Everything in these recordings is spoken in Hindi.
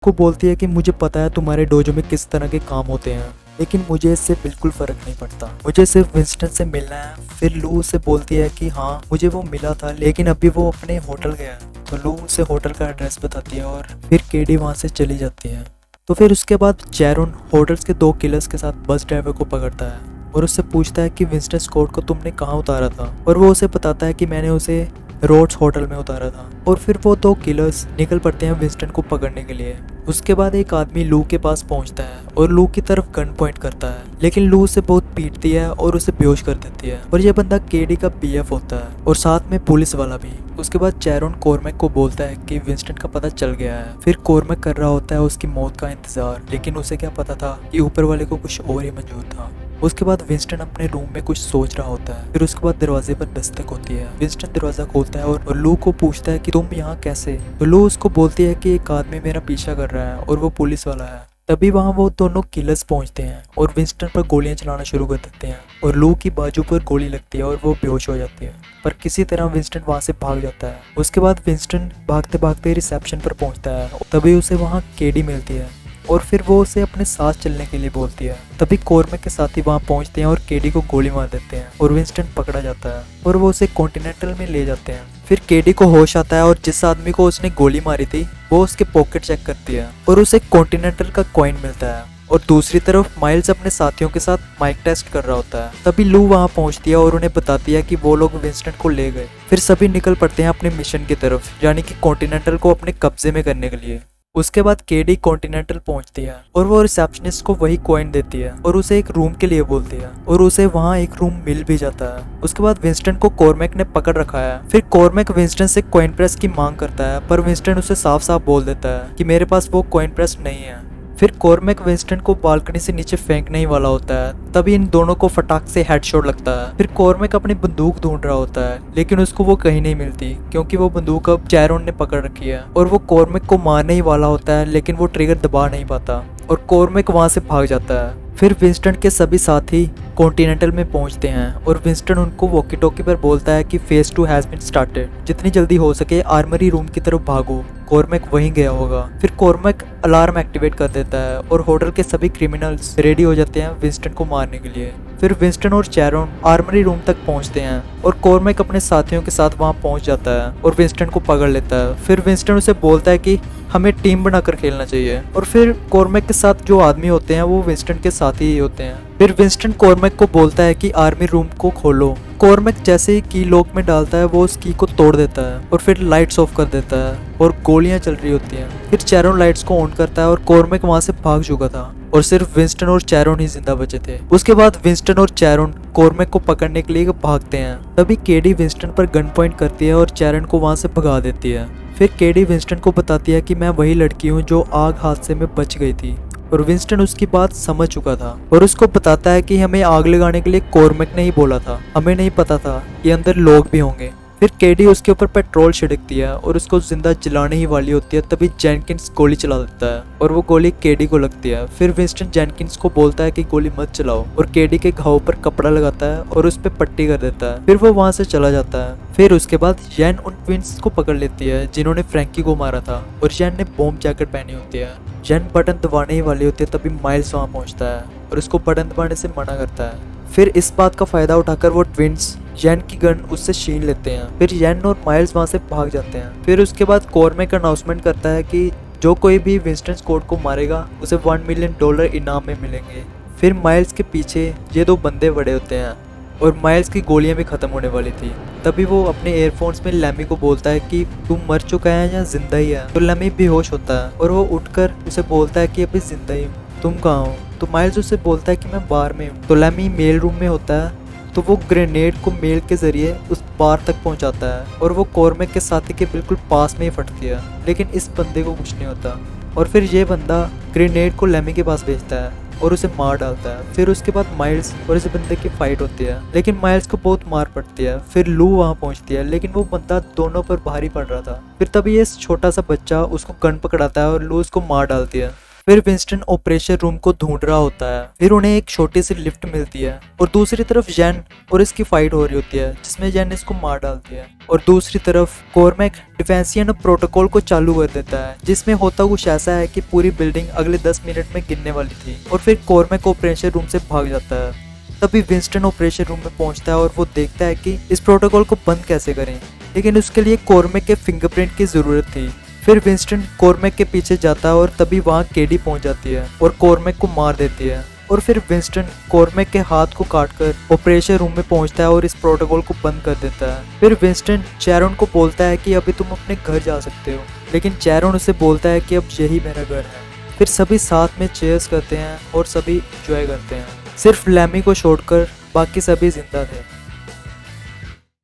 उसको बोलती है कि मुझे पता है तुम्हारे डोजो में किस तरह के काम होते हैं, लेकिन मुझे इससे बिल्कुल फर्क नहीं पड़ता, मुझे सिर्फ विंस्टन से मिलना है। फिर लू उसे बोलती है कि हाँ मुझे वो मिला था, लेकिन अभी वो अपने होटल गया है। तो लू उसे होटल का एड्रेस बताती है और फिर केडी वहाँ से चली जाती है। तो फिर उसके बाद चैरोन होटल्स के 2 किलर्स के साथ बस ड्राइवर को पकड़ता है और उससे पूछता है कि विंस्टन स्कॉट को तुमने कहाँ उतारा था, और वो उसे बताता है कि मैंने उसे रोड्स होटल में उतारा था। और फिर वो 2 किलर्स निकल पड़ते हैं विंस्टन को पकड़ने के लिए। उसके बाद एक आदमी लू के पास पहुंचता है और लू की तरफ गन पॉइंट करता है, लेकिन लू उसे बहुत पीटती है और उसे बेहोश कर देती है। और ये बंदा केडी का पीएफ होता है और साथ में पुलिस वाला भी। उसके बाद चैरोन कॉर्मैक को बोलता है कि विंस्टन का पता चल गया है। फिर कॉर्मैक कर रहा होता है उसकी मौत का इंतजार, लेकिन उसे क्या पता था कि ऊपर वाले को कुछ और ही मंजूर था। उसके बाद विंस्टन अपने रूम में कुछ सोच रहा होता है। फिर उसके बाद दरवाजे पर दस्तक होती है। विंस्टन दरवाजा खोलता है और लू को पूछता है कि तुम यहाँ कैसे। तो लू उसको बोलती है कि एक आदमी मेरा पीछा कर रहा है और वो पुलिस वाला है। तभी वहाँ वो दोनों किलर्स पहुंचते हैं और विंस्टन पर गोलियां चलाना शुरू कर देते हैं और लू की बाजू पर गोली लगती है और वो बेहोश हो जाती है। पर किसी तरह विंस्टन वहाँ से भाग जाता है। उसके बाद विंस्टन भागते भागते रिसेप्शन पर पहुंचता है। तभी उसे वहाँ केडी मिलती है और फिर वो उसे अपने साथ चलने के लिए बोलती है। तभी कॉर्मैक के साथी वहाँ पहुँचते हैं और केडी को गोली मार देते हैं और विंस्टन पकड़ा जाता है और वो उसे कॉन्टिनेंटल में ले जाते हैं। फिर केडी को होश आता है और जिस आदमी को उसने गोली मारी थी वो उसके पॉकेट चेक करती है और उसे कॉन्टिनेंटल का कॉइन मिलता है। और दूसरी तरफ माइल्स अपने साथियों के साथ माइक टेस्ट कर रहा होता है। तभी लू वहाँ पहुँचती है और उन्हें बताती है कि वो लोग विंस्टन को ले गए। फिर सभी निकल पड़ते हैं अपने मिशन की तरफ, यानी कि कॉन्टिनेंटल को अपने कब्जे में करने के लिए। उसके बाद केडी कॉन्टिनेंटल पहुंचती है और वो रिसेप्शनिस्ट को वही कॉइन देती है और उसे एक रूम के लिए बोलती है और उसे वहाँ एक रूम मिल भी जाता है। उसके बाद विंस्टन को कॉर्मैक ने पकड़ रखा है। फिर कॉर्मैक विंस्टन से कॉइन प्रेस की मांग करता है, पर विंस्टन उसे साफ साफ बोल देता है कि मेरे पास वो कॉइन प्रेस नहीं है। फिर कॉर्मैक विंस्टन को बालकनी से नीचे फेंकने ही वाला होता है। तभी इन दोनों को फटाक से हेडशॉट लगता है। फिर कॉर्मैक अपनी बंदूक ढूंढ रहा होता है, लेकिन उसको वो कहीं नहीं मिलती क्योंकि वो बंदूक अब चैरोन ने पकड़ रखी है और वो कॉर्मैक को मारने ही वाला होता है, लेकिन वो ट्रिगर दबा नहीं पाता और कॉर्मैक वहां से भाग जाता है। फिर विंस्टन के सभी साथी कॉन्टिनेंटल में पहुंचते हैं और विंस्टन उनको वॉकी टॉकी पर बोलता है कि फेज 2 हैज बीन स्टार्टेड, जितनी जल्दी हो सके आर्मरी रूम की तरफ भागो, कॉर्मैक वहीं गया होगा। फिर कॉर्मैक अलार्म एक्टिवेट कर देता है और होटल के सभी क्रिमिनल्स रेडी हो जाते हैं विंस्टन को मारने के लिए। फिर विंस्टन और चैरोन आर्मरी रूम तक पहुंचते हैं और कॉर्मैक अपने साथियों के साथ वहां पहुंच जाता है और विंस्टन को पकड़ लेता है। फिर विंस्टन उसे बोलता है कि हमें टीम बनाकर खेलना चाहिए और फिर कॉर्मैक के साथ जो आदमी होते हैं वो विंस्टन के साथी ही होते हैं। फिर विंस्टन कॉर्मैक को बोलता है कि आर्मी रूम को खोलो। कॉर्मैक जैसे ही की लॉक में डालता है वो उस की को तोड़ देता है और फिर लाइट्स ऑफ कर देता है और गोलियां चल रही होती हैं। फिर चैरोन लाइट्स को ऑन करता है और कॉर्मैक वहां से भाग चुका था और सिर्फ विंस्टन और चैरोन ही जिंदा बचे थे। उसके बाद विंस्टन और चैरोन कॉर्मैक को पकड़ने के लिए भागते हैं। तभी केडी विंस्टन पर गन पॉइंट करती है और चैरोन को वहां से भगा देती है। फिर केडी विंस्टन को बताती है कि मैं वही लड़की हूँ जो आग हादसे में बच गई थी और विंस्टन उसकी बात समझ चुका था और उसको बताता है कि हमें आग लगाने के लिए कॉर्मैक ने ही बोला था, हमें नहीं पता था कि अंदर लोग भी होंगे। फिर केडी उसके ऊपर पेट्रोल छिड़कती है और उसको जिंदा जलाने ही वाली होती है। तभी जेनकिंस गोली चला देता है और वो गोली केडी को लगती है। फिर विंस्टन जेनकिंस को बोलता है कि गोली मत चलाओ और केडी के घाव पर कपड़ा लगाता है और उस पर पट्टी कर देता है। फिर वो वहां से चला जाता है। फिर उसके बाद जैन उन ट्विंस को पकड़ लेती है जिन्होंने फ्रैंकी को मारा था और जैन ने बॉम्ब जैकेट पहनी होती है। जैन बटन दबाने ही वाली होती है, तभी माइल्स वहां पहुंचता है और उसको बटन दबाने से मना करता है। फिर इस बात का फायदा उठाकर वो ट्विंस जैन की गन उससे छीन लेते हैं। फिर जैन और माइल्स वहां से भाग जाते हैं। फिर उसके बाद कॉर्मैक अनाउंसमेंट करता है कि जो कोई भी विंस्टन स्कॉट को मारेगा उसे $1 मिलियन इनाम में मिलेंगे। फिर माइल्स के पीछे ये 2 बंदे बड़े होते हैं और माइल्स की गोलियां भी खत्म होने वाली थी। तभी वो अपने एयरफोन्स में लैमी को बोलता है कि तू मर चुका है या जिंदा ही है। तो लैमी बेहोश होता है और वो उठकर उसे बोलता है कि अभी जिंदा ही हूँ, तुम कहाँ हो। तो माइल्स उससे बोलता है कि मैं बार में हूँ। तो लैमी मेल रूम में होता है तो वो ग्रेनेड को मेल के जरिए उस बार तक पहुंचाता है और वो कॉर्मैक के साथी के बिल्कुल पास में ही फटती है, लेकिन इस बंदे को कुछ नहीं होता। और फिर ये बंदा ग्रेनेड को लैमी के पास भेजता है और उसे मार डालता है। फिर उसके बाद माइल्स और इस बंदे की फाइट होती है, लेकिन माइल्स को बहुत मार पड़ती है। फिर लू वहां पहुंचती है, लेकिन वो बंदा दोनों पर भारी पड़ रहा था। फिर तभी ये छोटा सा बच्चा उसको गन पकड़ाता है और लू उसको मार डालती है। फिर विंस्टन ऑपरेशन रूम को ढूंढ रहा होता है। फिर उन्हें एक छोटी सी लिफ्ट मिलती है और दूसरी तरफ जैन और इसकी फाइट हो रही होती है जिसमें जैन इसको मार डालती है। और दूसरी तरफ कॉर्मैक डिफेंसियन प्रोटोकॉल को चालू कर देता है जिसमें होता कुछ ऐसा है कि पूरी बिल्डिंग अगले 10 मिनट में गिरने वाली थी। और फिर कॉर्मैक ऑपरेशन रूम से भाग जाता है। तभी विंस्टन ऑपरेशन रूम में पहुंचता है और वो देखता है कि इस प्रोटोकॉल को बंद कैसे करें, लेकिन उसके लिए कॉर्मैक के फिंगरप्रिंट की जरूरत थी। फिर विंस्टन कॉर्मैक के पीछे जाता है और तभी वहाँ केडी पहुंच जाती है और कॉर्मैक को मार देती है। और फिर विंस्टन कॉर्मैक के हाथ को काटकर ऑपरेशन रूम में पहुंचता है और इस प्रोटोकॉल को बंद कर देता है। फिर विंस्टन चैरोन को बोलता है कि अभी तुम अपने घर जा सकते हो, लेकिन चैरोन उसे बोलता है कि अब यही मेरा घर है। फिर सभी साथ में चेयर्स करते हैं और सभी एंजॉय करते हैं, सिर्फ लैमी को छोड़कर बाकी सभी जिंदा थे।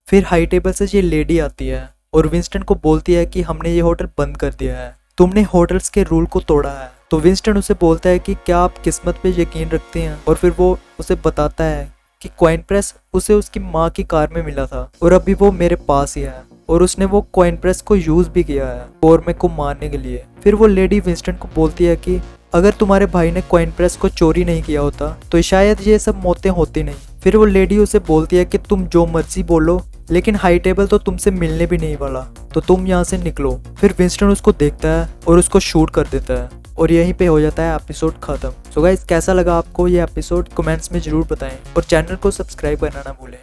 फिर हाई टेबल से ये लेडी आती है और विंस्टन को बोलती है कि हमने ये होटल बंद कर दिया है, तुमने होटल्स के रूल को तोड़ा है। तो विंस्टन उसे बोलता है कि क्या आप किस्मत पे यकीन रखते हैं, और फिर वो उसे बताता है कि कॉइन प्रेस उसे उसकी माँ की कार में मिला था और अभी वो मेरे पास ही है और उसने वो कॉइन प्रेस को यूज भी किया है कॉर्मैक को मारने के लिए। फिर वो लेडी विंस्टन को बोलती है कि अगर तुम्हारे भाई ने कॉइन प्रेस को चोरी नहीं किया होता तो शायद ये सब मौतें होती नहीं। फिर वो लेडी उसे बोलती है कि तुम जो मर्जी बोलो, लेकिन हाई टेबल तो तुमसे मिलने भी नहीं वाला, तो तुम यहाँ से निकलो। फिर विंस्टन उसको देखता है और उसको शूट कर देता है और यहीं पे हो जाता है एपिसोड खत्म। सो गाइस, कैसा लगा आपको ये एपिसोड कमेंट्स में जरूर बताएं और चैनल को सब्सक्राइब करना ना भूलें।